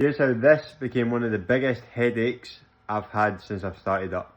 Here's how this became one of the biggest headaches I've had since I've started up.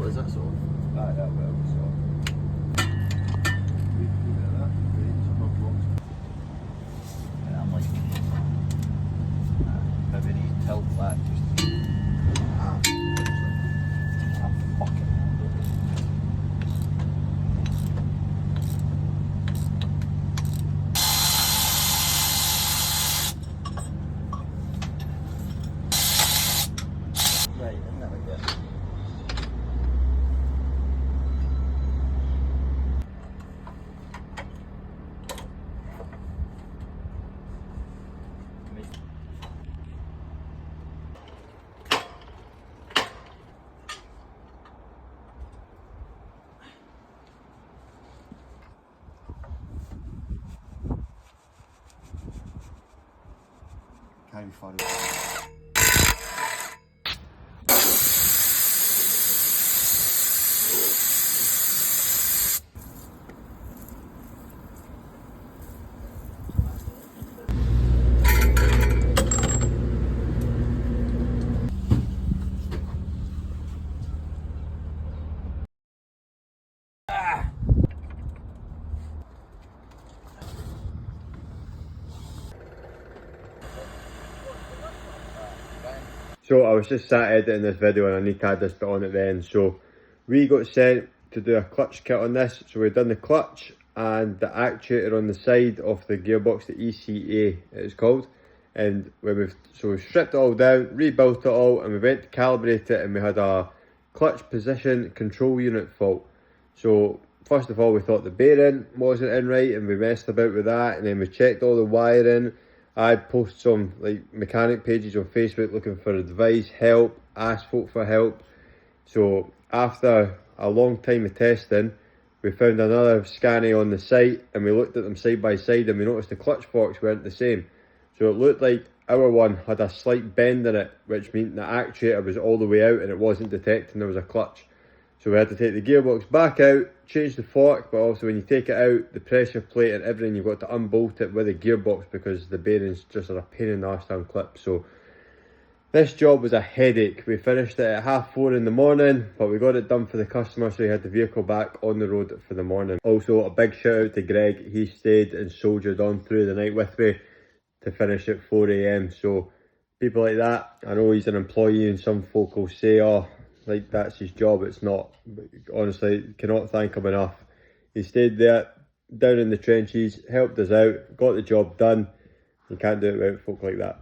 Is that so? Aye, that will be so. I'm like, maybe need to tilt that just. I'm fucking. Right, and there we go. Can't be funny. So I was just sat editing this video and I need to add this bit on at the end. So we got sent to do a clutch kit on this. So we've done the clutch and the actuator on the side of the gearbox, the ECA it's called. And when we've stripped it all down, rebuilt it all, and we went to calibrate it, and we had a clutch position control unit fault. So first of all, we thought the bearing wasn't in right, and we messed about with that, and then we checked all the wiring. I'd post some like mechanic pages on Facebook looking for advice, help, ask folk for help. So after a long time of testing, we found another Scania on the site, and we looked at them side by side, and we noticed the clutch forks weren't the same. So it looked like our one had a slight bend in it, which meant the actuator was all the way out and it wasn't detecting there was a clutch. So we had to take the gearbox back out, change the fork, but also when you take it out, the pressure plate and everything, you've got to unbolt it with the gearbox because the bearings just are a pain in the arse to unclip. So this job was a headache. We finished it at 4:30 in the morning, but we got it done for the customer, so he had the vehicle back on the road for the morning. Also, a big shout out to Greg. He stayed and soldiered on through the night with me to finish at 4 AM. So people like that, I know he's an employee and some folk will say, oh, like that's his job. It's not. But honestly, cannot thank him enough. He stayed there down in the trenches, helped us out, got the job done. You can't do it without folk like that.